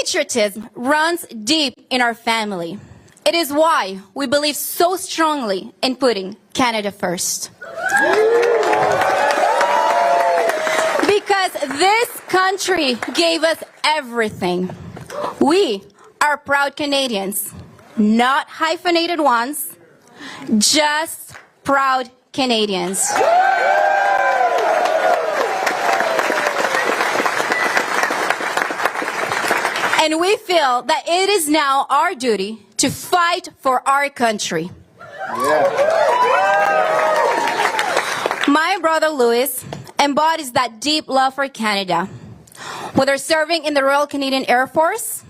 Patriotism runs deep in our family. It is why we believe so strongly in putting Canada first. Because this country gave us everything. We are proud Canadians, not hyphenated ones, just proud Canadians. And we feel that it is now our duty to fight for our country. Yeah. My brother Louis embodies that deep love for Canada, whether serving in the Royal Canadian Air Force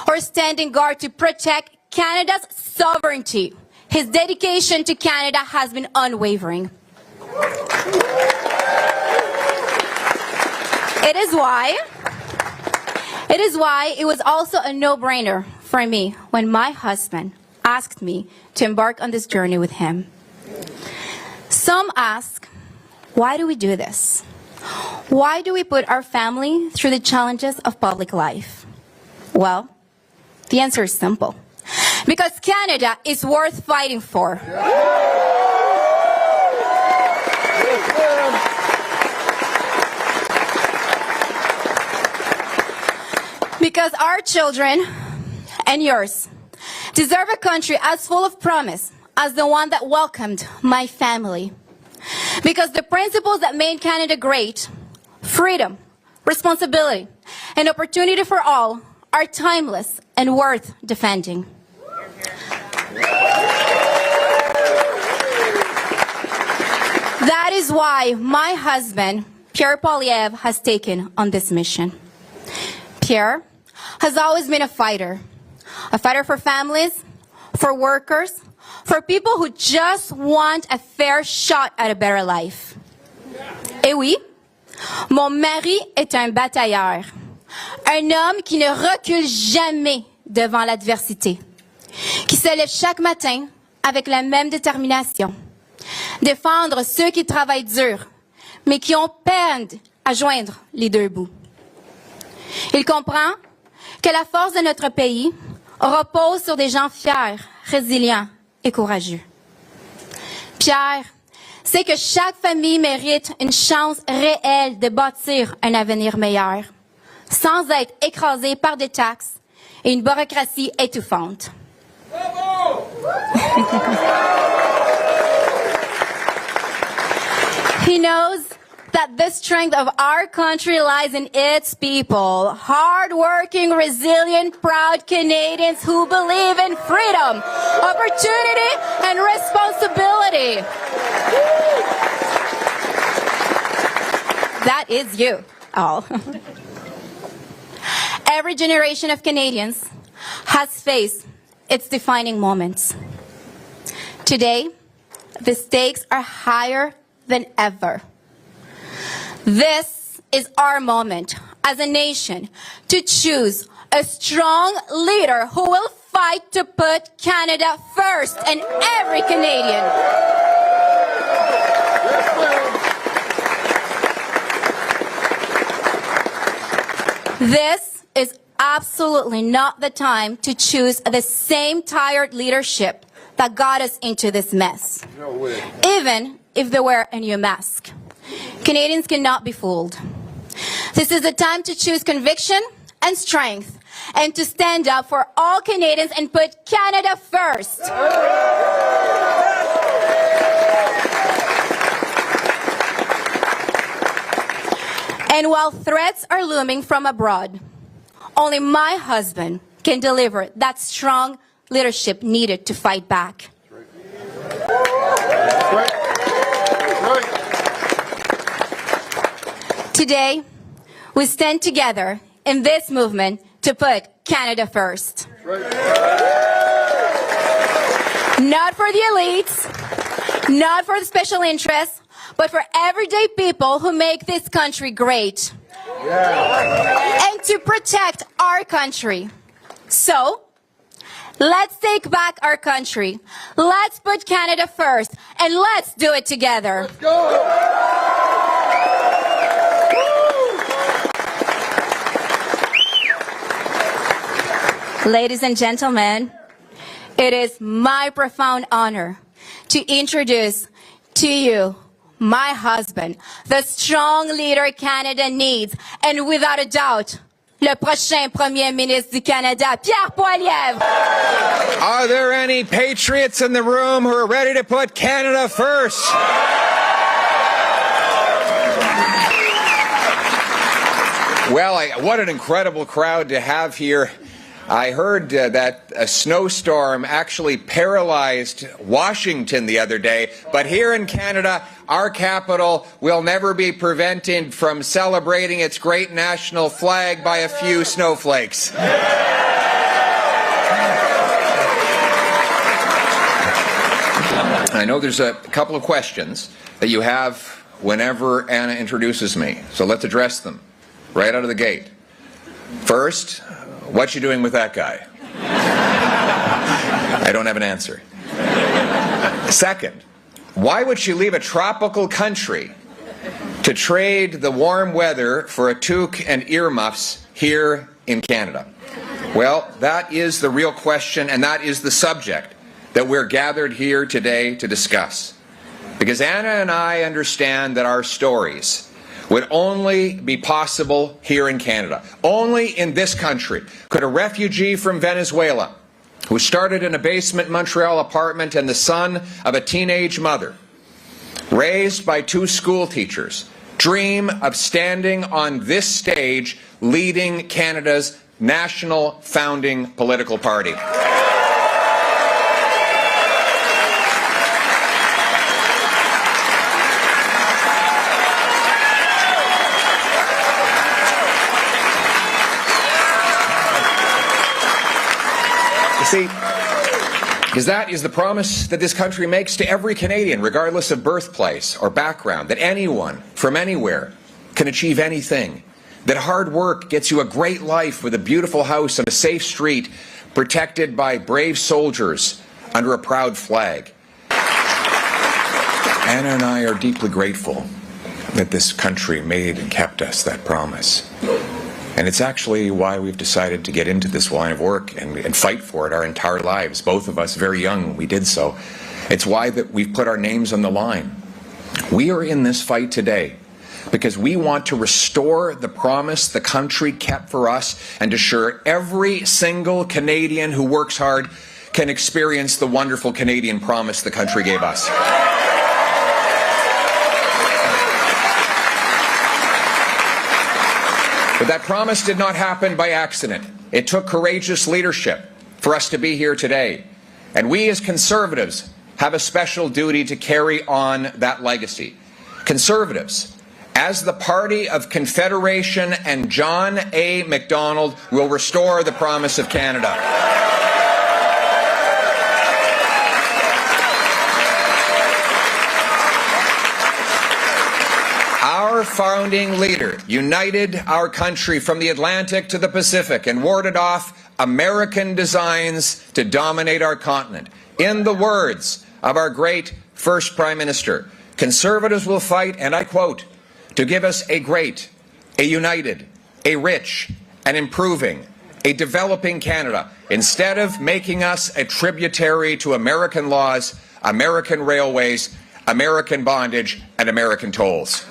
or standing guard to protect Canada's sovereignty. His dedication to Canada has been unwavering. It is why it was also a no-brainer for me when my husband asked me to embark on this journey with him. Some ask, why do we do this? Why do we put our family through the challenges of public life? Well, the answer is simple. Because Canada is worth fighting for. Because our children and yours deserve a country as full of promise as the one that welcomed my family. Because the principles that made Canada great, freedom, responsibility, and opportunity for all, are timeless and worth defending. That is why my husband, Pierre Poilievre, has taken on this mission. Pierre has always been a fighter for families, for workers, for people who just want a fair shot at a better life. Et oui, mon mari est un batailleur, un homme qui ne recule jamais devant l'adversité, qui se lève chaque matin avec la même détermination, défendre ceux qui travaillent dur, mais qui ont peine à joindre les deux bouts. Il comprend que la force de notre pays repose sur des gens fiers, résilients et courageux. Pierre sait que chaque famille mérite une chance réelle de bâtir un avenir meilleur, sans être écrasée par des taxes et une bureaucratie étouffante. He knows that the strength of our country lies in its people, hard-working, resilient, proud Canadians who believe in freedom, opportunity, and responsibility. That is you all. Every generation of Canadians has faced its defining moments. Today, the stakes are higher than ever. This is our moment as a nation to choose a strong leader who will fight to put Canada first and every Canadian. This is absolutely not the time to choose the same tired leadership that got us into this mess. No way. Even if they wear a new mask. Canadians cannot be fooled. This is the time to choose conviction and strength and to stand up for all Canadians and put Canada first. And while threats are looming from abroad, only my husband can deliver that strong leadership needed to fight back. Today, we stand together in this movement to put Canada first. Not for the elites, not for the special interests, but for everyday people who make this country great. Yeah. And to protect our country. So, let's take back our country. Let's put Canada first, and let's do it together. Let's go! Ladies and gentlemen, it is my profound honor to introduce to you my husband, the strong leader Canada needs, and without a doubt, le prochain Premier Ministre du Canada, Pierre Poilievre. Are there any patriots in the room who are ready to put Canada first? Well, what an incredible crowd to have here. I heard that a snowstorm actually paralyzed Washington the other day, but here in Canada, our capital will never be prevented from celebrating its great national flag by a few snowflakes. I know there's a couple of questions that you have whenever Anna introduces me, so let's address them right out of the gate. First, what's she doing with that guy? I don't have an answer. Second, why would she leave a tropical country to trade the warm weather for a toque and earmuffs here in Canada? Well, that is the real question, and that is the subject that we're gathered here today to discuss. Because Anna and I understand that our stories would only be possible here in Canada. Only in this country could a refugee from Venezuela, who started in a basement Montreal apartment and the son of a teenage mother, raised by two school teachers, dream of standing on this stage leading Canada's national founding political party. See, because that is the promise that this country makes to every Canadian, regardless of birthplace or background, that anyone from anywhere can achieve anything, that hard work gets you a great life with a beautiful house and a safe street protected by brave soldiers under a proud flag. Anna and I are deeply grateful that this country made and kept us that promise. And it's actually why we've decided to get into this line of work and fight for it our entire lives, both of us very young when we did so. It's why that we've put our names on the line. We are in this fight today because we want to restore the promise the country kept for us and assure every single Canadian who works hard can experience the wonderful Canadian promise the country gave us. But that promise did not happen by accident. It took courageous leadership for us to be here today. And we as Conservatives have a special duty to carry on that legacy. Conservatives, as the party of Confederation and John A. Macdonald, will restore the promise of Canada. Our founding leader united our country from the Atlantic to the Pacific and warded off American designs to dominate our continent. In the words of our great first Prime Minister, Conservatives will fight, and I quote, to give us a great, a united, a rich, an improving, a developing Canada, instead of making us a tributary to American laws, American railways, American bondage, and American tolls.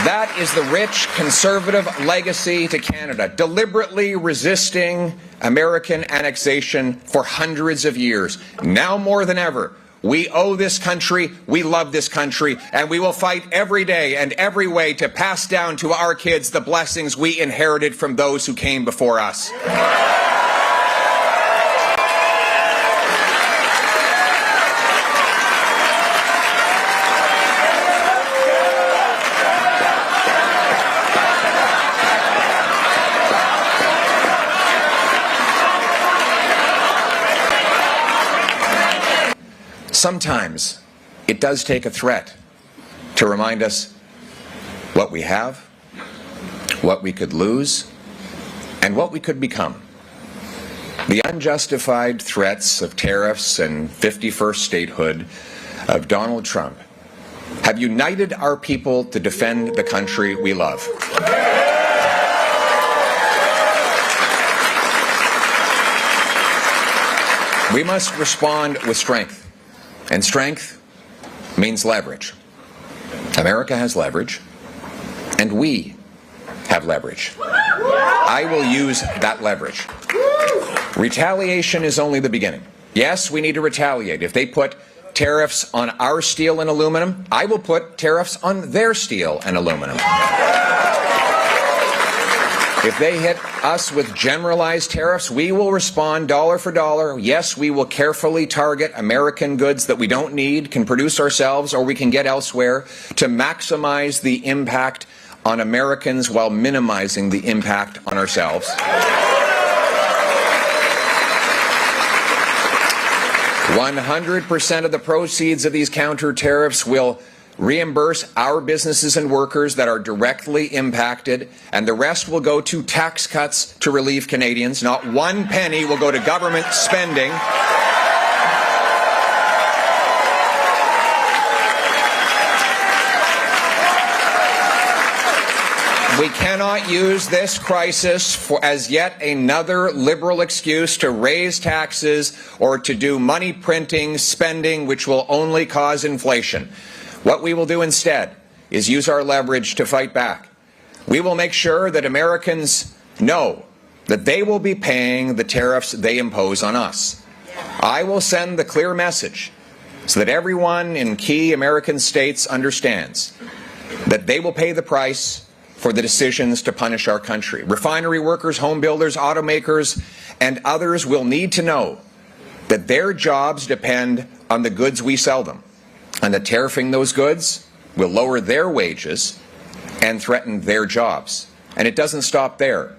That is the rich Conservative legacy to Canada, deliberately resisting American annexation for hundreds of years. Now more than ever, we owe this country, we love this country, and we will fight every day and every way to pass down to our kids the blessings we inherited from those who came before us. Sometimes it does take a threat to remind us what we have, what we could lose, and what we could become. The unjustified threats of tariffs and 51st statehood of Donald Trump have united our people to defend the country we love. We must respond with strength, and strength means leverage. America has leverage, and we have leverage. I will use that leverage. Retaliation is only the beginning. Yes, we need to retaliate. If they put tariffs on our steel and aluminum, I will put tariffs on their steel and aluminum. If they hit us with generalized tariffs, we will respond dollar for dollar. Yes, we will carefully target American goods that we don't need, can produce ourselves, or we can get elsewhere to maximize the impact on Americans while minimizing the impact on ourselves. 100% of the proceeds of these counter tariffs will reimburse our businesses and workers that are directly impacted, and the rest will go to tax cuts to relieve Canadians. Not one penny will go to government spending. We cannot use this crisis as yet another liberal excuse to raise taxes or to do money printing spending, which will only cause inflation. What we will do instead is use our leverage to fight back. We will make sure that Americans know that they will be paying the tariffs they impose on us. I will send the clear message so that everyone in key American states understands that they will pay the price for the decisions to punish our country. Refinery workers, home builders, automakers, and others will need to know that their jobs depend on the goods we sell them, and that tariffing those goods will lower their wages and threaten their jobs. And it doesn't stop there.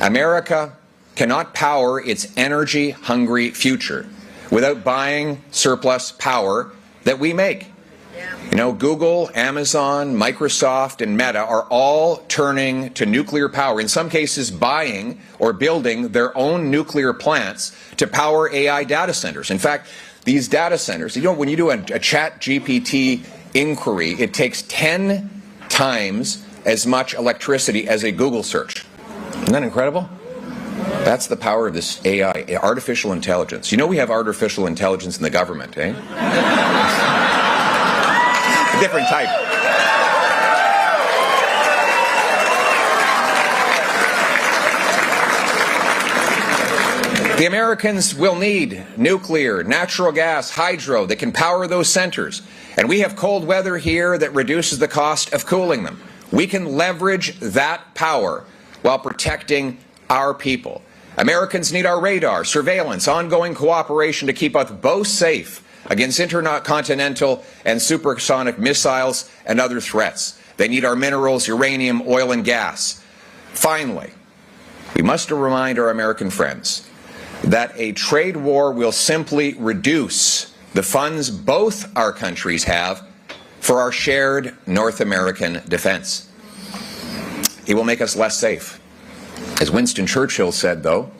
America cannot power its energy-hungry future without buying surplus power that we make. You know, Google, Amazon, Microsoft, and Meta are all turning to nuclear power, in some cases buying or building their own nuclear plants to power AI data centers. In fact, these data centers, you know, when you do a chat GPT inquiry, it takes 10 times as much electricity as a Google search. Isn't that incredible? That's the power of this AI, artificial intelligence. You know we have artificial intelligence in the government, eh? A different type. The Americans will need nuclear, natural gas, hydro that can power those centers. And we have cold weather here that reduces the cost of cooling them. We can leverage that power while protecting our people. Americans need our radar, surveillance, ongoing cooperation to keep us both safe against intercontinental and supersonic missiles and other threats. They need our minerals, uranium, oil, and gas. Finally, we must remind our American friends that a trade war will simply reduce the funds both our countries have for our shared North American defense. It will make us less safe. As Winston Churchill said, though,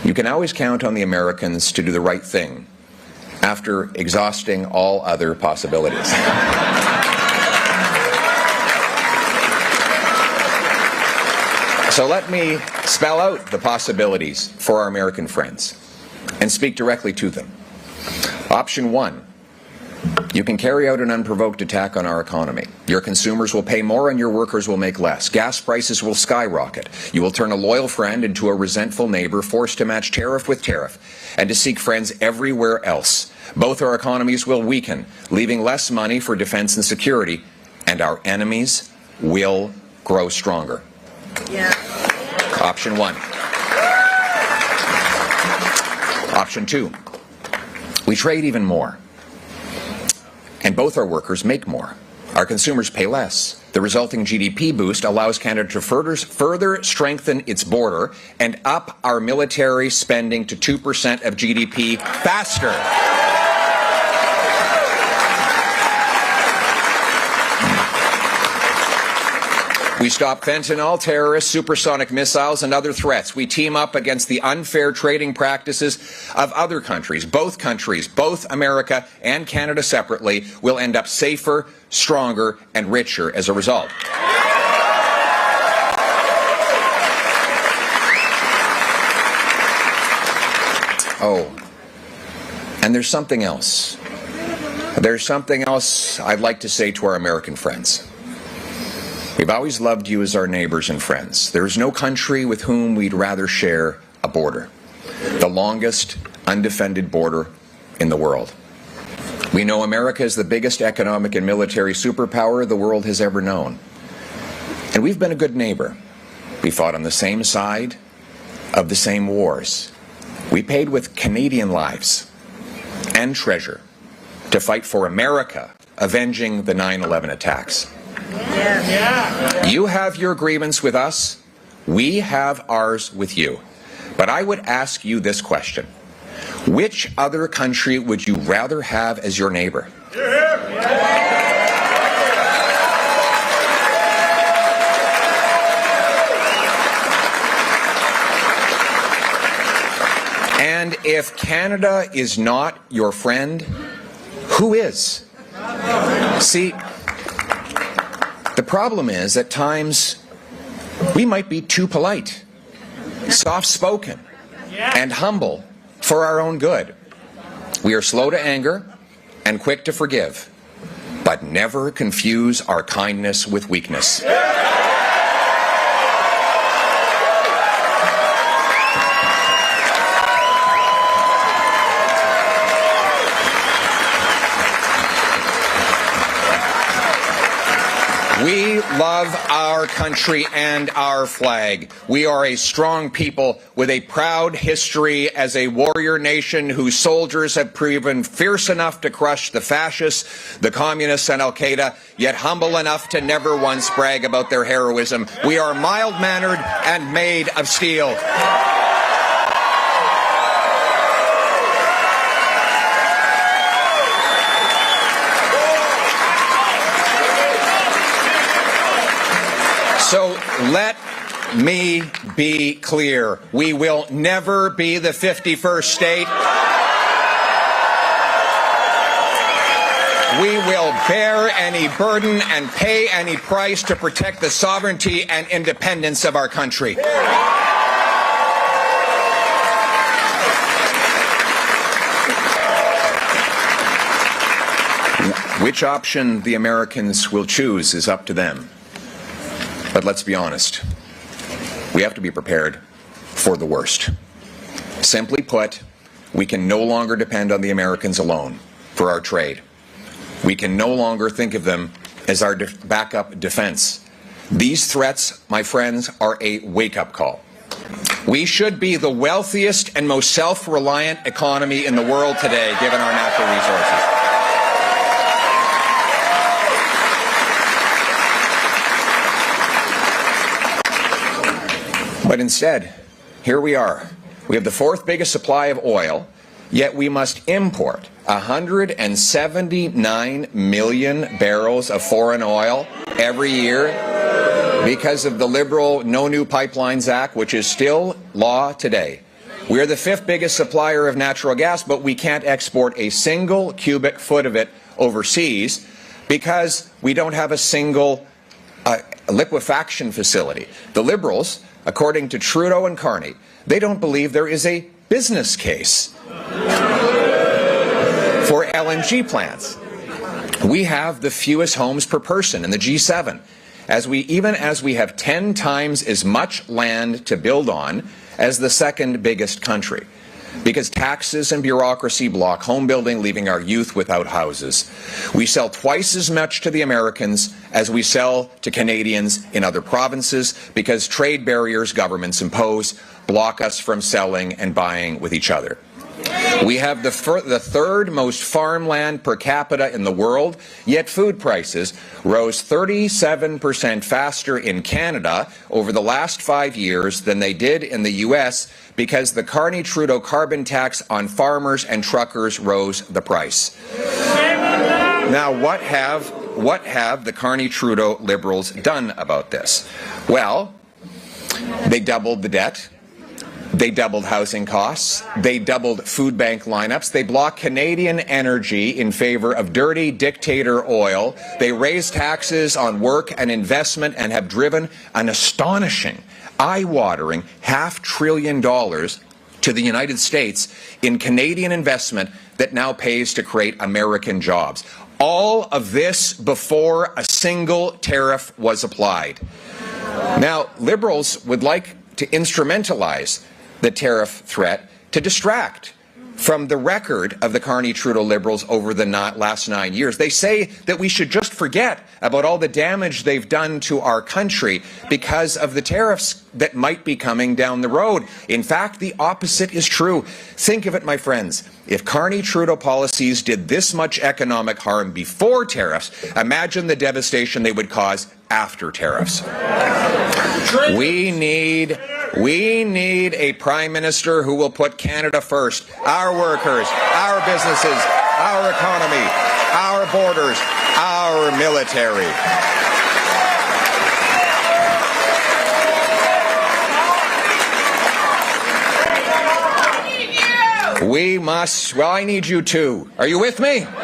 you can always count on the Americans to do the right thing after exhausting all other possibilities. So let me spell out the possibilities for our American friends and speak directly to them. Option one, you can carry out an unprovoked attack on our economy. Your consumers will pay more and your workers will make less. Gas prices will skyrocket. You will turn a loyal friend into a resentful neighbor, forced to match tariff with tariff and to seek friends everywhere else. Both our economies will weaken, leaving less money for defense and security, and our enemies will grow stronger. Yeah. Option one. Option two, we trade even more. And both our workers make more. Our consumers pay less. The resulting GDP boost allows Canada to further strengthen its border and up our military spending to 2% of GDP faster. We stop fentanyl, terrorists, supersonic missiles, and other threats. We team up against the unfair trading practices of other countries. Both America and Canada separately, will end up safer, stronger, and richer as a result. Oh, and there's something else. There's something else I'd like to say to our American friends. We've always loved you as our neighbors and friends. There is no country with whom we'd rather share a border, the longest undefended border in the world. We know America is the biggest economic and military superpower the world has ever known. And we've been a good neighbor. We fought on the same side of the same wars. We paid with Canadian lives and treasure to fight for America, avenging the 9/11 attacks. You have your grievance with us. We have ours with you. But I would ask you this question. Which other country would you rather have as your neighbor? And if Canada is not your friend, who is? See, the problem is, at times, we might be too polite, soft-spoken, and humble for our own good. We are slow to anger and quick to forgive, but never confuse our kindness with weakness. We love our country and our flag. We are a strong people with a proud history as a warrior nation whose soldiers have proven fierce enough to crush the fascists, the communists, and Al-Qaeda, yet humble enough to never once brag about their heroism. We are mild-mannered and made of steel. So let me be clear. We will never be the 51st state. We will bear any burden and pay any price to protect the sovereignty and independence of our country. Which option the Americans will choose is up to them. But let's be honest, we have to be prepared for the worst. Simply put, we can no longer depend on the Americans alone for our trade. We can no longer think of them as our backup defense. These threats, my friends, are a wake-up call. We should be the wealthiest and most self-reliant economy in the world today, given our natural resources. But instead, here we are. We have the fourth biggest supply of oil, yet we must import 179 million barrels of foreign oil every year because of the liberal No New Pipelines Act, which is still law today. We are the fifth biggest supplier of natural gas, but we can't export a single cubic foot of it overseas because we don't have a single liquefaction facility. The Liberals, according to Trudeau and Carney, they don't believe there is a business case for LNG plants. We have the fewest homes per person in the G7, even as we have 10 times as much land to build on as the second biggest country, because taxes and bureaucracy block home building, leaving our youth without houses. We sell twice as much to the Americans as we sell to Canadians in other provinces because trade barriers governments impose block us from selling and buying with each other. We have the third most farmland per capita in the world, yet food prices rose 37% faster in Canada over the last 5 years than they did in the U.S. because the Carney-Trudeau carbon tax on farmers and truckers rose the price. Now, what have what have the Carney-Trudeau Liberals done about this? Well, they doubled the debt. They doubled housing costs. They doubled food bank lineups. They blocked Canadian energy in favor of dirty dictator oil. They raised taxes on work and investment and have driven an astonishing, eye-watering $500 billion to the United States in Canadian investment that now pays to create American jobs. All of this before a single tariff was applied. Now, Liberals would like to instrumentalize the tariff threat to distract from the record of the Carney-Trudeau Liberals over the last 9 years. They say that we should just forget about all the damage they've done to our country because of the tariffs that might be coming down the road. In fact, the opposite is true. Think of it, my friends. If Carney-Trudeau policies did this much economic harm before tariffs, imagine the devastation they would cause after tariffs. We need a Prime Minister who will put Canada first, our workers, our businesses, our economy, our borders, our military. We must, well, I need you too. Are you with me? Thank you.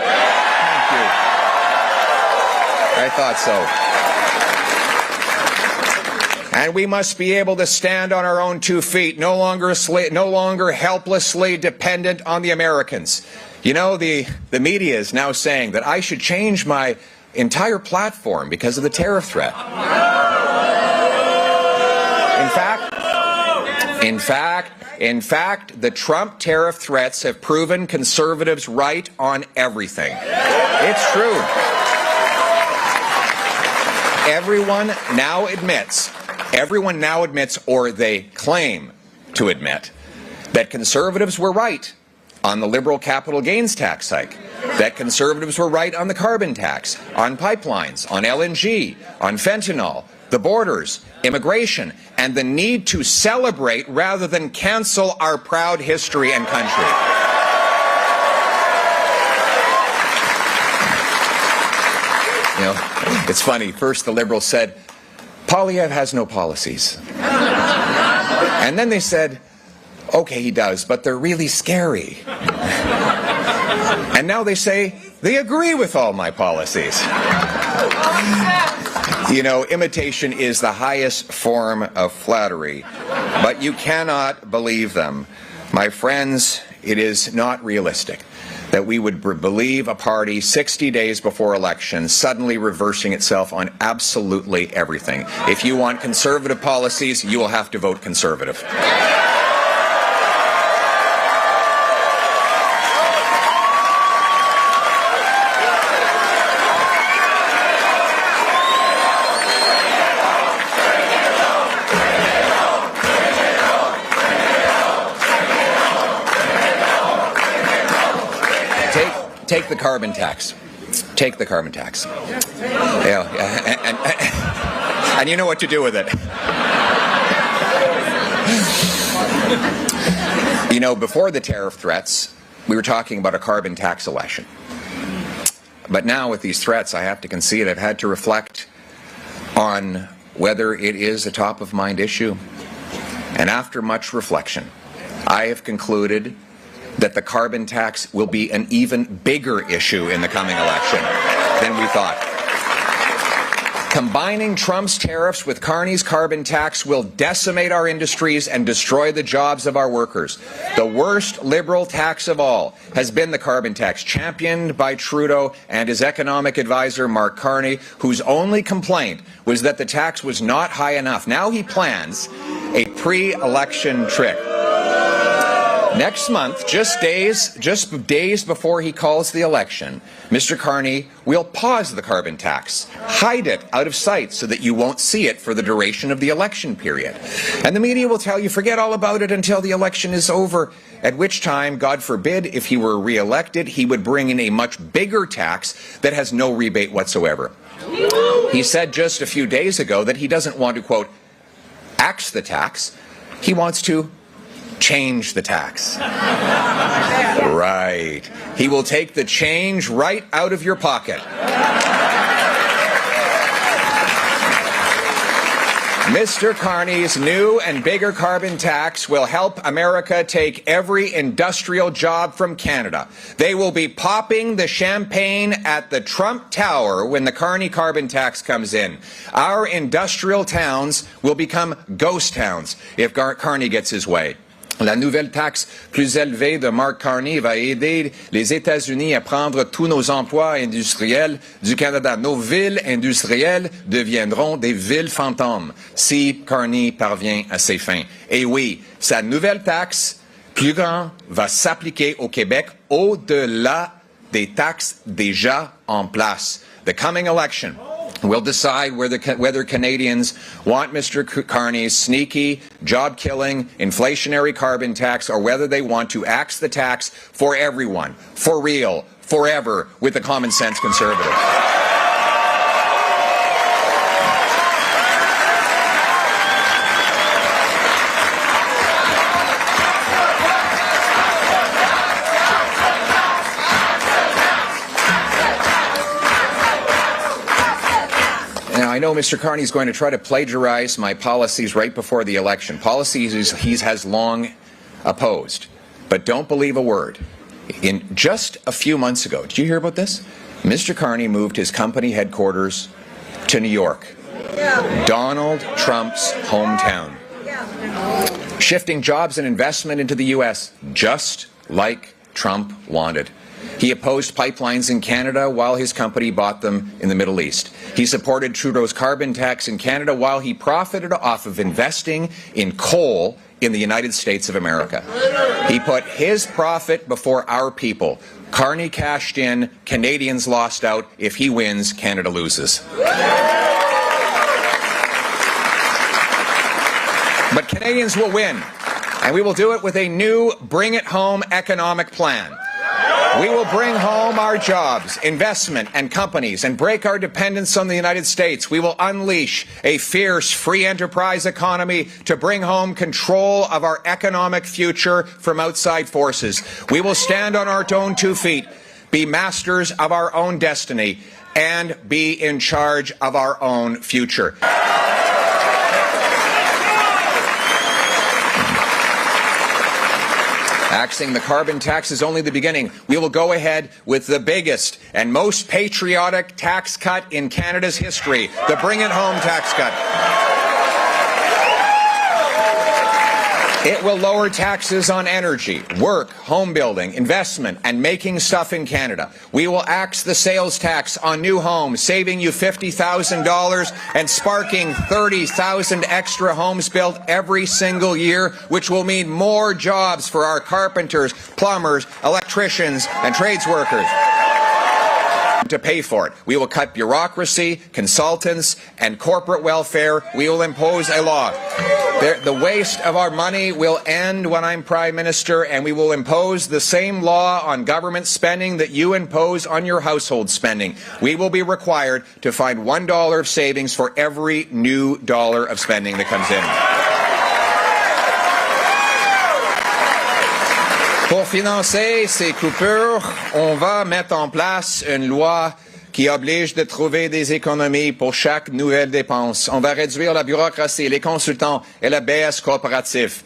I thought so. And we must be able to stand on our own 2 feet, no longer helplessly dependent on the Americans. You know, the media is now saying that I should change my entire platform because of the tariff threat. In fact, the Trump tariff threats have proven Conservatives right on everything. It's true. Everyone now admits, or they claim to admit, that Conservatives were right on the Liberal capital gains tax hike, that Conservatives were right on the carbon tax, on pipelines, on LNG, on fentanyl, the borders, immigration, and the need to celebrate rather than cancel our proud history and country. You know, it's funny. First, the Liberals said, Poilievre has no policies. And then they said, okay, he does, but they're really scary. And now they say, they agree with all my policies. You know, imitation is the highest form of flattery, but you cannot believe them. My friends, it is not realistic that we would believe a party 60 days before election suddenly reversing itself on absolutely everything. If you want Conservative policies, you will have to vote Conservative. Take the carbon tax. Take the carbon tax. Yeah, and you know what to do with it. You know, before the tariff threats, we were talking about a carbon tax election. But now with these threats, I have to concede I've had to reflect on whether it is a top-of-mind issue. And after much reflection, I have concluded that the carbon tax will be an even bigger issue in the coming election than we thought. Combining Trump's tariffs with Carney's carbon tax will decimate our industries and destroy the jobs of our workers. The worst Liberal tax of all has been the carbon tax, championed by Trudeau and his economic advisor, Mark Carney, whose only complaint was that the tax was not high enough. Now he plans a pre-election trick. Next month, just days before he calls the election, Mr. Carney will pause the carbon tax, hide it out of sight so that you won't see it for the duration of the election period. And the media will tell you, forget all about it until the election is over, at which time, God forbid, if he were re-elected, he would bring in a much bigger tax that has no rebate whatsoever. He said just a few days ago that he doesn't want to, quote, axe the tax, he wants to change the tax. Right. He will take the change right out of your pocket. Mr. Carney's new and bigger carbon tax will help America take every industrial job from Canada. They will be popping the champagne at the Trump Tower when the Carney carbon tax comes in. Our industrial towns will become ghost towns if Carney gets his way. La nouvelle taxe plus élevée de Mark Carney va aider les États-Unis à prendre tous nos emplois industriels du Canada. Nos villes industrielles deviendront des villes fantômes si Carney parvient à ses fins. Et oui, sa nouvelle taxe plus grande va s'appliquer au Québec au-delà des taxes déjà en place. The coming election will decide whether Canadians want Mr. Carney's sneaky, job-killing, inflationary carbon tax or whether they want to axe the tax for everyone, for real, forever, with the common-sense conservative. Now, I know Mr. Carney is going to try to plagiarize my policies right before the election, policies he has long opposed. But don't believe a word. In just a few months ago, did you hear about this? Mr. Carney moved his company headquarters to New York, Donald Trump's hometown, shifting jobs and investment into the U.S., just like Trump wanted. He opposed pipelines in Canada while his company bought them in the Middle East. He supported Trudeau's carbon tax in Canada while he profited off of investing in coal in the United States of America. He put his profit before our people. Carney cashed in, Canadians lost out. If he wins, Canada loses. But Canadians will win, and we will do it with a new Bring It Home economic plan. We will bring home our jobs, investment, and companies and break our dependence on the United States. We will unleash a fierce free enterprise economy to bring home control of our economic future from outside forces. We will stand on our own 2 feet, be masters of our own destiny, and be in charge of our own future. Axing the carbon tax is only the beginning. We will go ahead with the biggest and most patriotic tax cut in Canada's history, the Bring It Home tax cut. It will lower taxes on energy, work, home building, investment, and making stuff in Canada. We will axe the sales tax on new homes, saving you $50,000 and sparking 30,000 extra homes built every single year, which will mean more jobs for our carpenters, plumbers, electricians, and trades workers. To pay for it. We will cut bureaucracy, consultants, and corporate welfare. We will impose a law. The waste of our money will end when I'm Prime Minister, and we will impose the same law on government spending that you impose on your household spending. We will be required to find $1 of savings for every new dollar of spending that comes in. Pour financer ces coupures, on va mettre en place une loi qui oblige de trouver des économies pour chaque nouvelle dépense. On va réduire la bureaucratie, les consultants et la BS coopératif.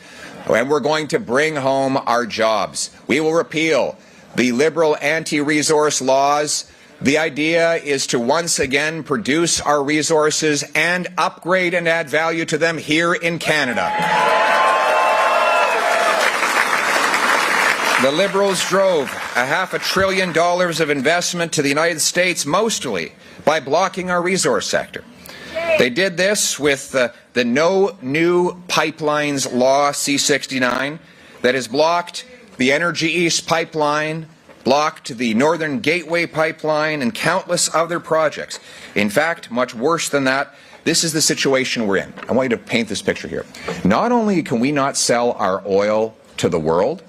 And we're going to bring home our jobs. We will repeal the liberal anti-resource laws. The idea is to once again produce our resources and upgrade and add value to them here in Canada. The Liberals drove $500 billion of investment to the United States, mostly by blocking our resource sector. They did this with the No New Pipelines Law, C-69, that has blocked the Energy East pipeline, blocked the Northern Gateway pipeline, and countless other projects. In fact, much worse than that, this is the situation we're in. I want you to paint this picture here. Not only can we not sell our oil to the world,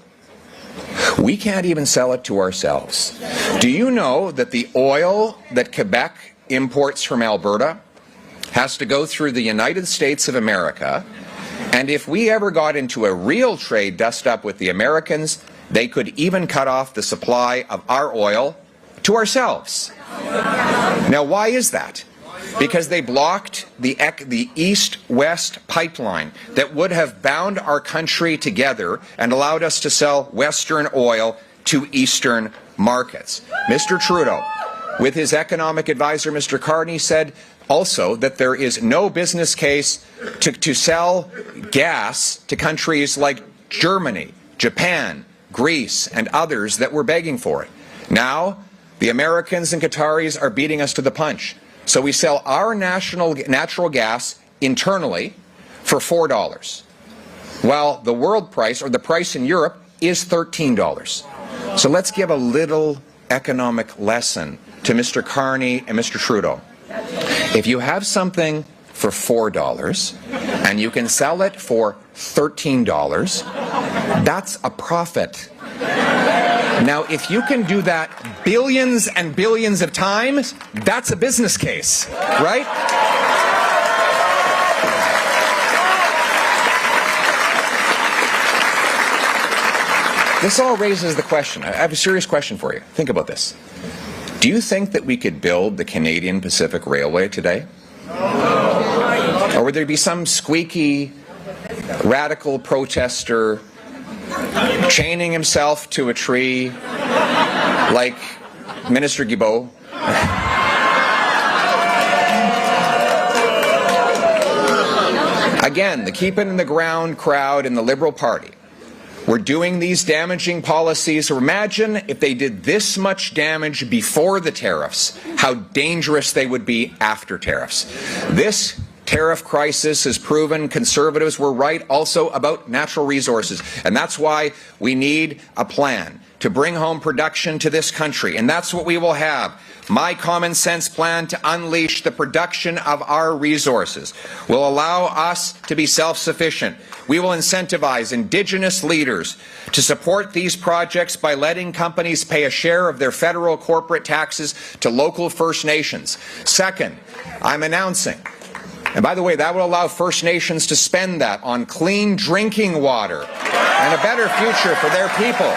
we can't even sell it to ourselves. Do you know that the oil that Quebec imports from Alberta has to go through the United States of America, and if we ever got into a real trade dust up with the Americans, they could even cut off the supply of our oil to ourselves. Now, why is that? because they blocked the east-west pipeline that would have bound our country together and allowed us to sell Western oil to Eastern markets. Mr. Trudeau, with his economic advisor, Mr. Carney, said also that there is no business case to sell gas to countries like Germany, Japan, Greece, and others that were begging for it. Now, the Americans and Qataris are beating us to the punch. So we sell our natural gas internally for $4, while the world price, or the price in Europe, is $13. So let's give a little economic lesson to Mr. Carney and Mr. Trudeau. If you have something for $4 and you can sell it for $13, that's a profit. Now, if you can do that billions and billions of times, that's a business case, right? This all raises the question. I have a serious question for you. Think about this. Do you think that we could build the Canadian Pacific Railway today? Or would there be some squeaky, radical protester chaining himself to a tree like Minister Guilbeault? Again, the keep it in the ground crowd in the Liberal Party were doing these damaging policies. Imagine if they did this much damage before the tariffs, how dangerous they would be after tariffs. This tariff crisis has proven Conservatives were right also about natural resources, and that's why we need a plan to bring home production to this country, and that's what we will have. My common sense plan to unleash the production of our resources will allow us to be self-sufficient. We will incentivize Indigenous leaders to support these projects by letting companies pay a share of their federal corporate taxes to local First Nations. Second, I'm announcing, and by the way, that will allow First Nations to spend that on clean drinking water and a better future for their people.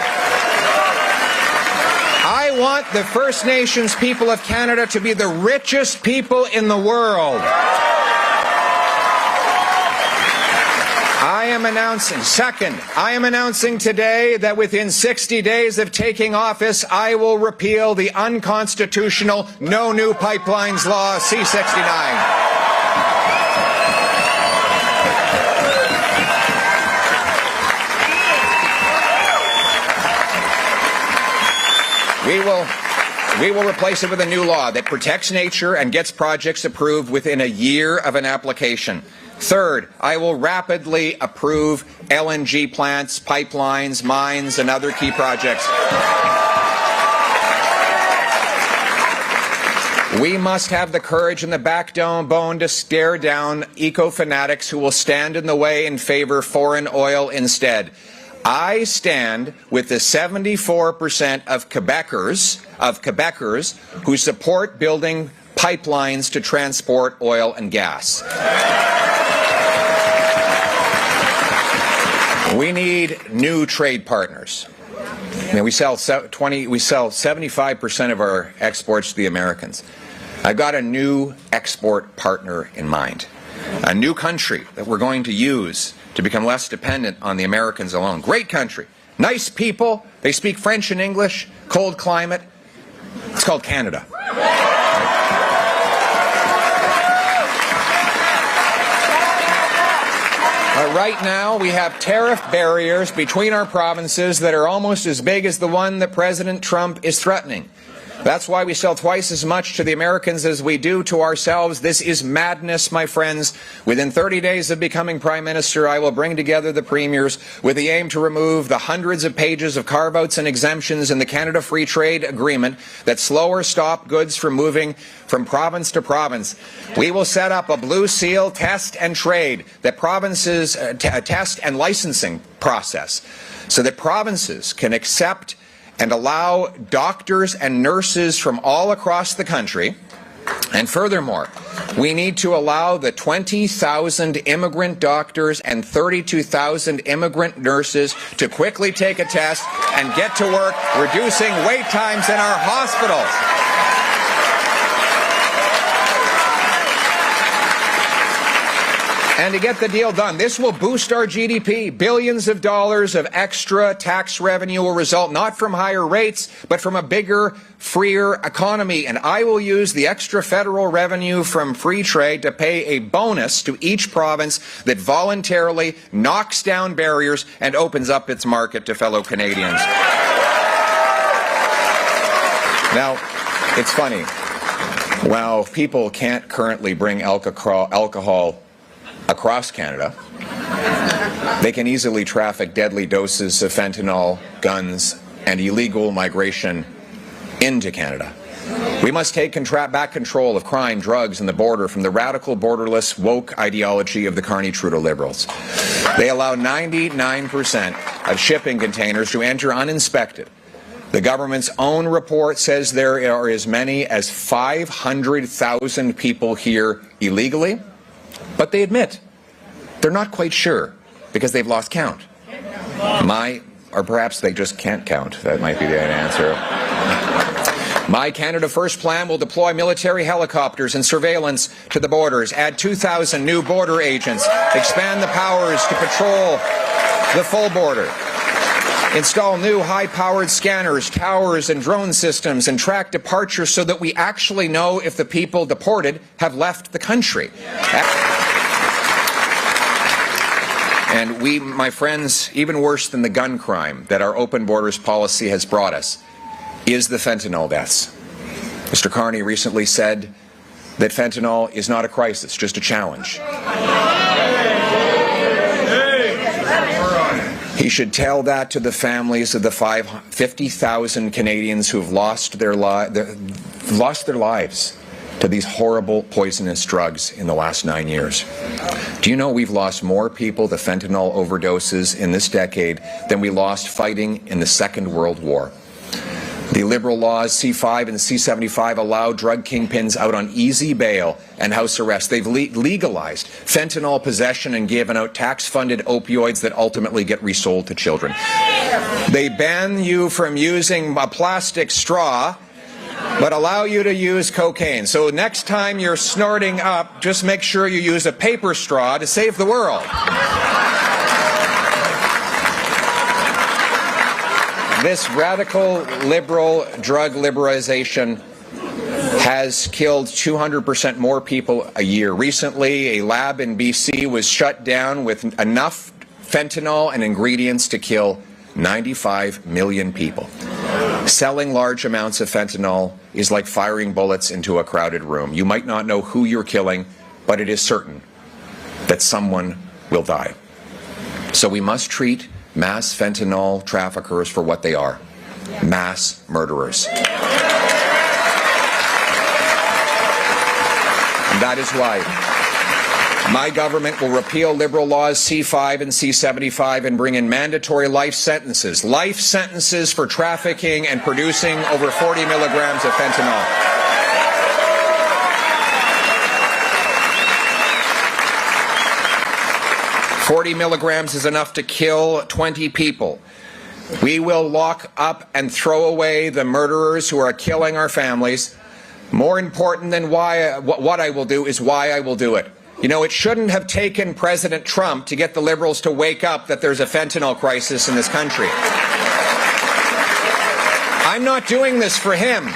I want the First Nations people of Canada to be the richest people in the world. I am announcing today that within 60 days of taking office, I will repeal the unconstitutional No New Pipelines Law, C-69. We will replace it with a new law that protects nature and gets projects approved within a year of an application. Third, I will rapidly approve LNG plants, pipelines, mines, and other key projects. We must have the courage and the backbone to stare down eco-fanatics who will stand in the way and favor foreign oil instead. I stand with the 74% of Quebecers who support building pipelines to transport oil and gas. We need new trade partners. We sell 75% of our exports to the Americans. I've got a new export partner in mind, a new country that we're going to use to become less dependent on the Americans alone. Great country, nice people, they speak French and English, cold climate. It's called Canada. Right now, we have tariff barriers between our provinces that are almost as big as the one that President Trump is threatening. That's why we sell twice as much to the Americans as we do to ourselves. This is madness, my friends. Within 30 days of becoming Prime Minister, I will bring together the premiers with the aim to remove the hundreds of pages of carve-outs and exemptions in the Canada Free Trade Agreement that slow or stop goods from moving from province to province. We will set up a blue seal test and trade that provinces test and licensing process so that provinces can accept and allow doctors and nurses from all across the country. And furthermore, we need to allow the 20,000 immigrant doctors and 32,000 immigrant nurses to quickly take a test and get to work, reducing wait times in our hospitals. And to get the deal done, this will boost our GDP. Billions of dollars of extra tax revenue will result not from higher rates, but from a bigger, freer economy. And I will use the extra federal revenue from free trade to pay a bonus to each province that voluntarily knocks down barriers and opens up its market to fellow Canadians. Now, it's funny. While people can't currently bring alcohol across Canada, they can easily traffic deadly doses of fentanyl, guns, and illegal migration into Canada. We must take back control of crime, drugs, and the border from the radical, borderless, woke ideology of the Carney-Trudeau Liberals. They allow 99% of shipping containers to enter uninspected. The government's own report says there are as many as 500,000 people here illegally, but they admit they're not quite sure because they've lost count. Or perhaps they just can't count. That might be the answer. My Canada First plan will deploy military helicopters and surveillance to the borders, add 2,000 new border agents, expand the powers to patrol the full border, install new high-powered scanners, towers, and drone systems, and track departures so that we actually know if the people deported have left the country. And we, my friends, even worse than the gun crime that our open borders policy has brought us, is the fentanyl deaths. Mr. Carney recently said that fentanyl is not a crisis, just a challenge. He should tell that to the families of the 50,000 Canadians who have lost their lives to these horrible poisonous drugs in the last 9 years. Do you know we've lost more people to fentanyl overdoses in this decade than we lost fighting in the Second World War? The Liberal laws C5 and C75 allow drug kingpins out on easy bail and house arrest. They've legalized fentanyl possession and given out tax-funded opioids that ultimately get resold to children. They ban you from using a plastic straw, but allow you to use cocaine. So next time you're snorting up, just make sure you use a paper straw to save the world. This radical liberal drug liberalization has killed 200% more people a year. Recently, a lab in BC was shut down with enough fentanyl and ingredients to kill 95 million people. Selling large amounts of fentanyl is like firing bullets into a crowded room. You might not know who you're killing, but it is certain that someone will die. So we must treat mass fentanyl traffickers for what they are, mass murderers. And that is why my government will repeal Liberal laws C5 and C75 and bring in mandatory life sentences for trafficking and producing over 40 milligrams of fentanyl. 40 milligrams is enough to kill 20 people. We will lock up and throw away the murderers who are killing our families. More important than what I will do is why I will do it. You know, it shouldn't have taken President Trump to get the Liberals to wake up that there's a fentanyl crisis in this country. I'm not doing this for him.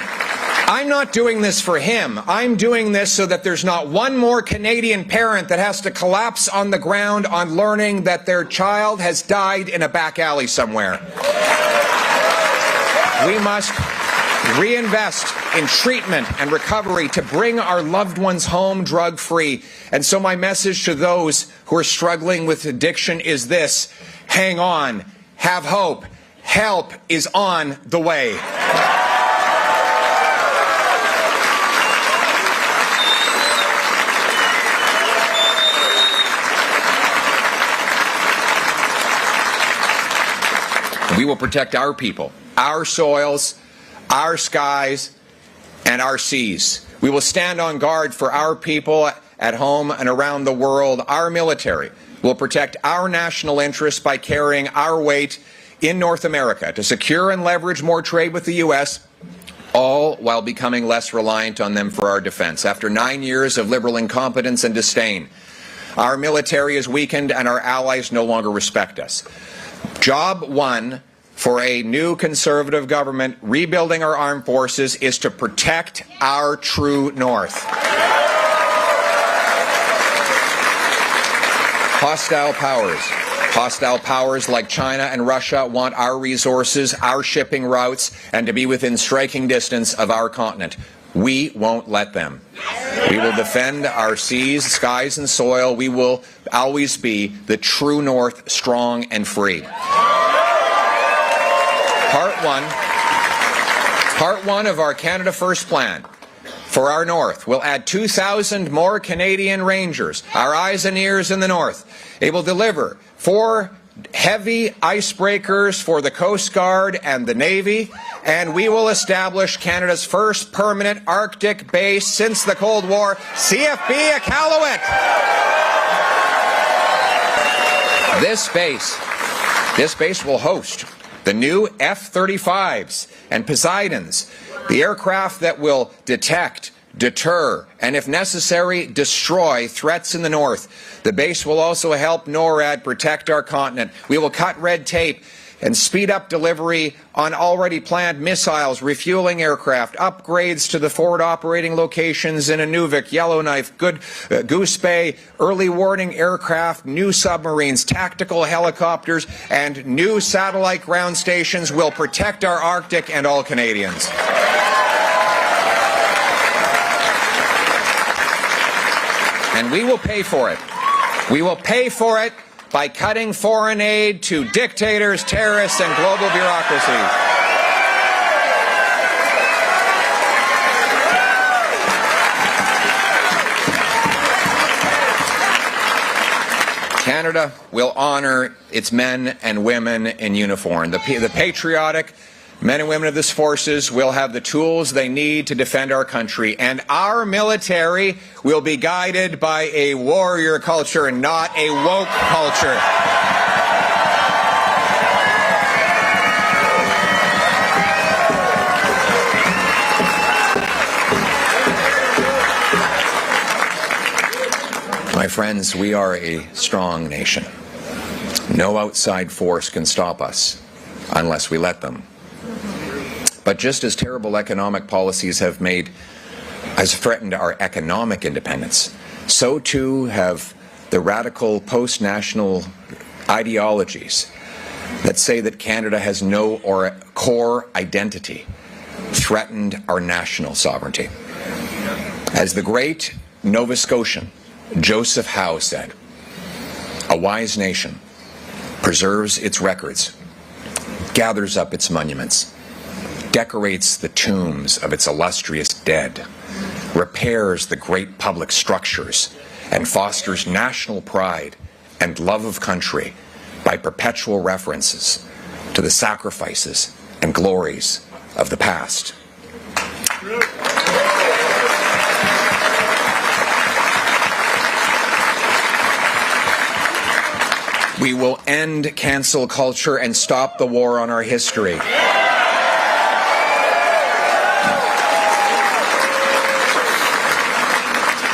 I'm not doing this for him. I'm doing this so that there's not one more Canadian parent that has to collapse on the ground on learning that their child has died in a back alley somewhere. We must reinvest in treatment and recovery to bring our loved ones home drug-free. And so my message to those who are struggling with addiction is this: hang on, have hope, help is on the way. We will protect our people, our soils, our skies, and our seas. We will stand on guard for our people at home and around the world. Our military will protect our national interests by carrying our weight in North America to secure and leverage more trade with the U.S., all while becoming less reliant on them for our defense. After 9 years of Liberal incompetence and disdain, Our military is weakened and our allies no longer respect us. Job one for a new Conservative government rebuilding our armed forces is to protect our true north. Hostile powers like China and Russia want our resources, our shipping routes, and to be within striking distance of our continent. We won't let them. We will defend our seas, skies, and soil. We will always be the true north, strong and free. Part one of our Canada First plan for our north will add 2,000 more Canadian Rangers, our eyes and ears in the north. It will deliver 4 heavy icebreakers for the Coast Guard and the Navy, and we will establish Canada's first permanent Arctic base since the Cold War, CFB Iqaluit. This base will host the new F-35s and Poseidons, the aircraft that will detect, deter, and if necessary, destroy threats in the north. The base will also help NORAD protect our continent. We will cut red tape and speed up delivery on already planned missiles, refueling aircraft, upgrades to the forward operating locations in Inuvik, Yellowknife, Goose Bay, early warning aircraft, new submarines, tactical helicopters, and new satellite ground stations will protect our Arctic and all Canadians. And we will pay for it. We will pay for it by cutting foreign aid to dictators, terrorists, and global bureaucracies. Canada will honor its men and women in uniform. The patriotic men and women of this forces will have the tools they need to defend our country, and our military will be guided by a warrior culture and not a woke culture. My friends, we are a strong nation. No outside force can stop us unless we let them. But just as terrible economic policies have threatened our economic independence, so too have the radical post-national ideologies that say that Canada has no core identity threatened our national sovereignty. As the great Nova Scotian Joseph Howe said, "A wise nation preserves its records, gathers up its monuments, decorates the tombs of its illustrious dead, repairs the great public structures, and fosters national pride and love of country by perpetual references to the sacrifices and glories of the past." We will end cancel culture and stop the war on our history.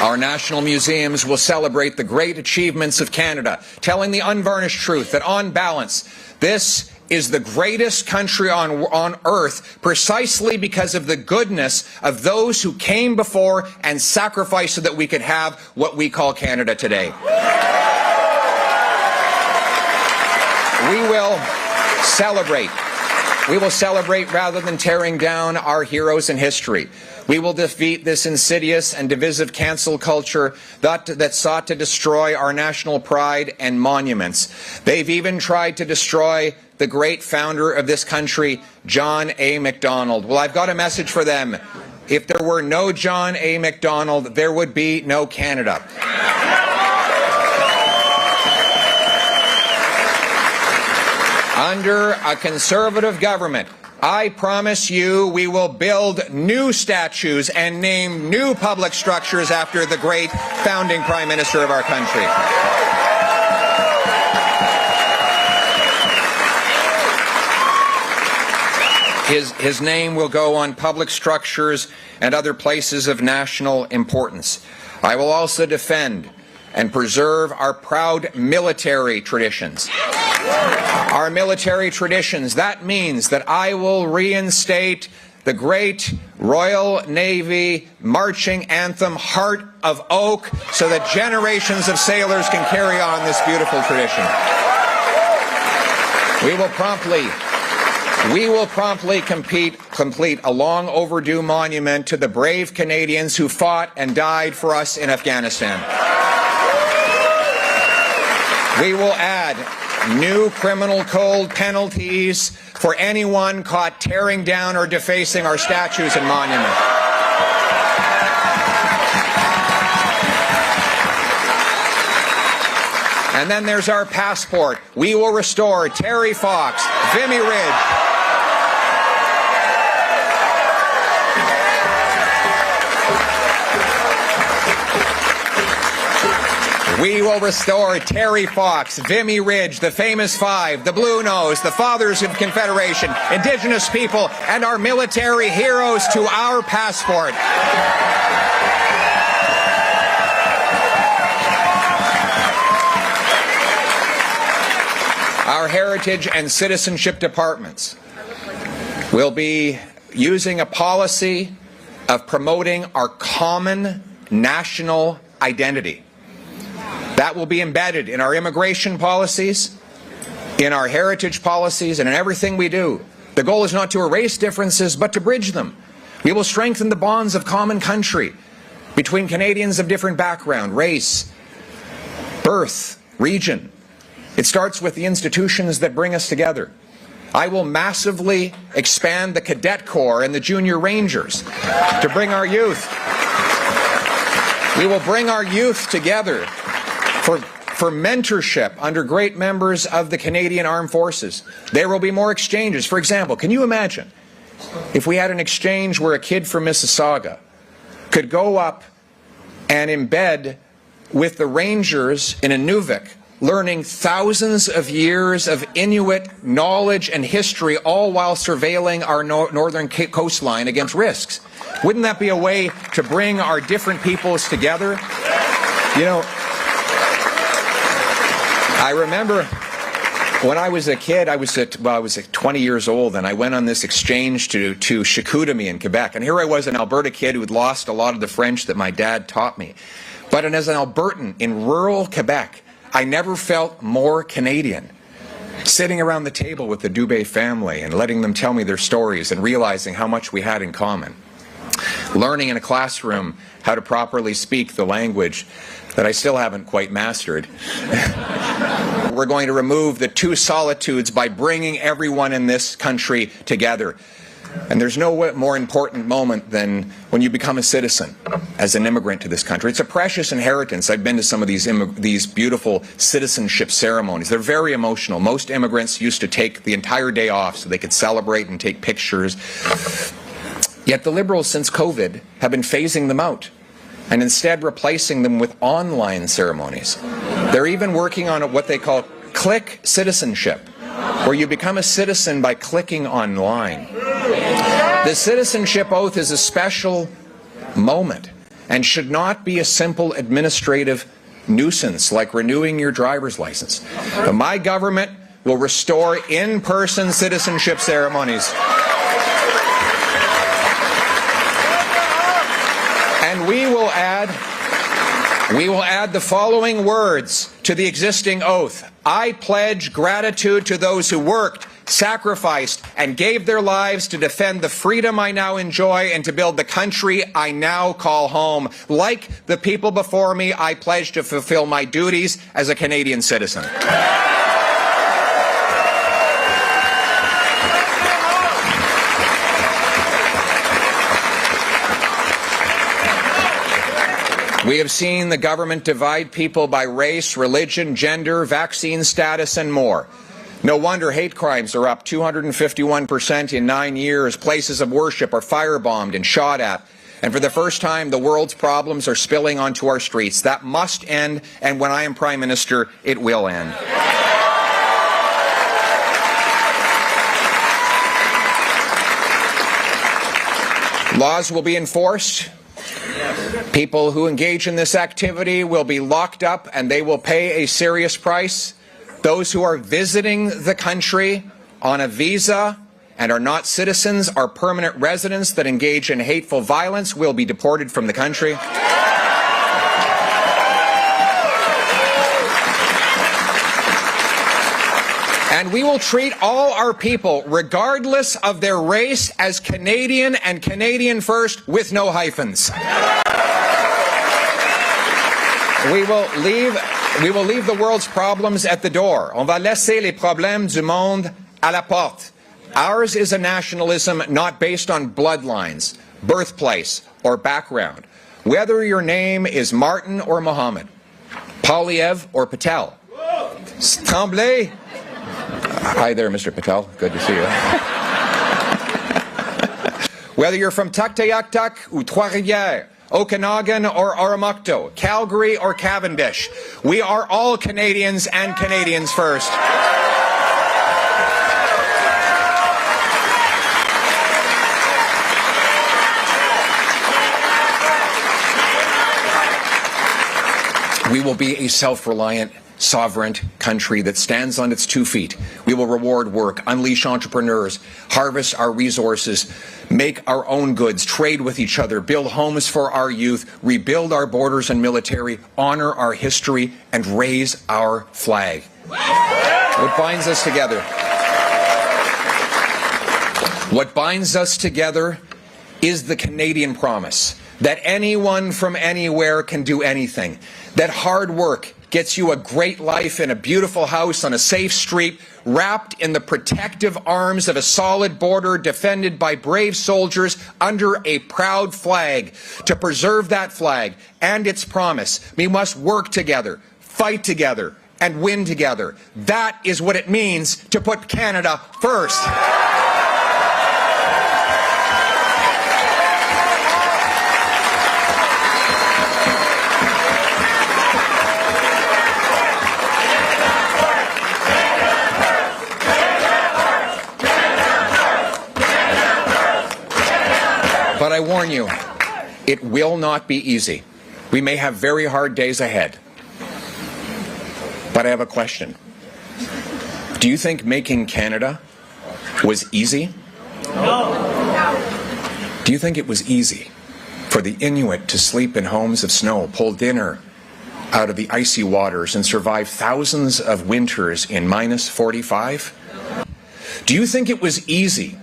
Our national museums will celebrate the great achievements of Canada, telling the unvarnished truth that, on balance, this is the greatest country on earth precisely because of the goodness of those who came before and sacrificed so that we could have what we call Canada today. We will celebrate. We will celebrate rather than tearing down our heroes in history. We will defeat this insidious and divisive cancel culture that sought to destroy our national pride and monuments. They've even tried to destroy the great founder of this country, John A. Macdonald. Well, I've got a message for them. If there were no John A. Macdonald, there would be no Canada. Under a Conservative government, I promise you we will build new statues and name new public structures after the great founding Prime Minister of our country. His name will go on public structures and other places of national importance. I will also defend and preserve our proud military traditions. Our military traditions, that means that I will reinstate the great Royal Navy marching anthem, Heart of Oak, so that generations of sailors can carry on this beautiful tradition. We will promptly complete a long overdue monument to the brave Canadians who fought and died for us in Afghanistan. We will add new criminal code penalties for anyone caught tearing down or defacing our statues and monuments. And then there's our passport. We will restore Terry Fox, Vimy Ridge, we will restore Terry Fox, Vimy Ridge, the famous five, the Blue Nose, the Fathers of Confederation, Indigenous people, and our military heroes to our passport. Our heritage and citizenship departments will be using a policy of promoting our common national identity. That will be embedded in our immigration policies, in our heritage policies, and in everything we do. The goal is not to erase differences, but to bridge them. We will strengthen the bonds of common country between Canadians of different background, race, birth, region. It starts with the institutions that bring us together. I will massively expand the Cadet Corps and the Junior Rangers to bring our youth. We will bring our youth together for mentorship under great members of the Canadian Armed Forces. There will be more exchanges. For example, can you imagine if we had an exchange where a kid from Mississauga could go up and embed with the Rangers in Inuvik, learning thousands of years of Inuit knowledge and history, all while surveilling our northern coastline against risks? Wouldn't that be a way to bring our different peoples together? You know, I remember when I was a kid, I was 20 years old, and I went on this exchange to Chicoutimi in Quebec. And here I was, an Alberta kid who had lost a lot of the French that my dad taught me. But as an Albertan in rural Quebec, I never felt more Canadian. Sitting around the table with the Dubé family and letting them tell me their stories and realizing how much we had in common. Learning in a classroom how to properly speak the language that I still haven't quite mastered. We're going to remove the two solitudes by bringing everyone in this country together. And there's no more important moment than when you become a citizen as an immigrant to this country. It's a precious inheritance. I've been to some of these beautiful citizenship ceremonies. They're very emotional. Most immigrants used to take the entire day off so they could celebrate and take pictures. Yet the Liberals, since COVID, have been phasing them out and instead replacing them with online ceremonies. They're even working on what they call click citizenship, where you become a citizen by clicking online. The citizenship oath is a special moment and should not be a simple administrative nuisance like renewing your driver's license. But my government will restore in-person citizenship ceremonies. And we will add the following words to the existing oath. I pledge gratitude to those who worked, sacrificed, and gave their lives to defend the freedom I now enjoy and to build the country I now call home. Like the people before me, I pledge to fulfill my duties as a Canadian citizen. We have seen the government divide people by race, religion, gender, vaccine status, and more. No wonder hate crimes are up 251% in 9 years. Places of worship are firebombed and shot at. And for the first time, the world's problems are spilling onto our streets. That must end, and when I am Prime Minister, it will end. Laws will be enforced. People who engage in this activity will be locked up and they will pay a serious price. Those who are visiting the country on a visa and are not citizens, are permanent residents that engage in hateful violence, will be deported from the country. And we will treat all our people, regardless of their race, as Canadian and Canadian first, with no hyphens. We will leave the world's problems at the door. On va laisser les problèmes du monde à la porte. Ours is a nationalism not based on bloodlines, birthplace, or background. Whether your name is Martin or Mohammed, Poilievre or Patel. Tremblay. Hi there, Mr. Patel. Good to see you. Whether you're from Tuktoyaktuk or Trois-Rivières, Okanagan or Oromocto, Calgary or Cavendish, we are all Canadians and Canadians first. We will be a self-reliant, sovereign country that stands on its 2 feet. We will reward work, unleash entrepreneurs, harvest our resources, make our own goods, trade with each other, build homes for our youth, rebuild our borders and military, honor our history, and raise our flag. What binds us together? What binds us together is the Canadian promise that anyone from anywhere can do anything, that hard work gets you a great life in a beautiful house on a safe street, wrapped in the protective arms of a solid border defended by brave soldiers under a proud flag. To preserve that flag and its promise, we must work together, fight together, and win together. That is what it means to put Canada first. But I warn you, it will not be easy. We may have very hard days ahead. But I have a question. Do you think making Canada was easy? No. Do you think it was easy for the Inuit to sleep in homes of snow, pull dinner out of the icy waters, and survive thousands of winters in minus 45? Do you think it was easy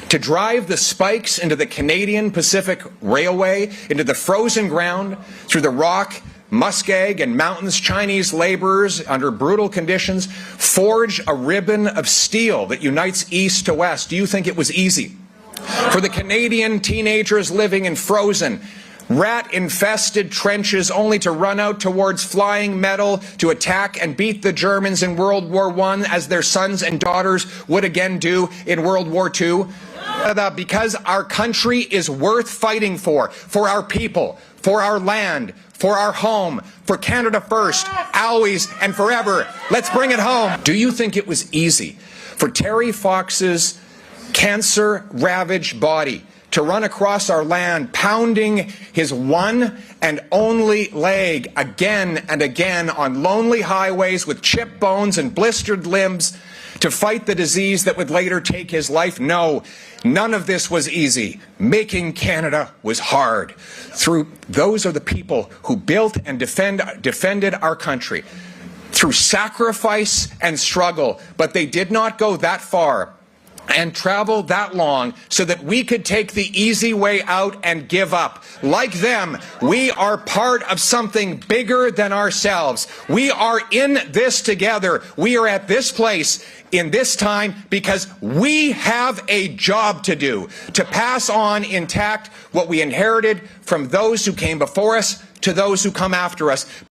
to drive the spikes into the Canadian Pacific Railway, into the frozen ground, through the rock, muskeg, and mountains? Chinese laborers, under brutal conditions, forge a ribbon of steel that unites east to west. Do you think it was easy for the Canadian teenagers living in frozen, rat-infested trenches only to run out towards flying metal to attack and beat the Germans in World War I, as their sons and daughters would again do in World War II? Because our country is worth fighting for our people, for our land, for our home, for Canada first, always and forever. Let's bring it home. Do you think it was easy for Terry Fox's cancer-ravaged body to run across our land, pounding his one and only leg again and again on lonely highways with chipped bones and blistered limbs, to fight the disease that would later take his life? No, none of this was easy. Making Canada was hard. Those are the people who built and defended our country through sacrifice and struggle, but they did not go that far and travel that long so that we could take the easy way out and give up. Like them, we are part of something bigger than ourselves. We are in this together. We are at this place in this time because we have a job to do, to pass on intact what we inherited from those who came before us to those who come after us.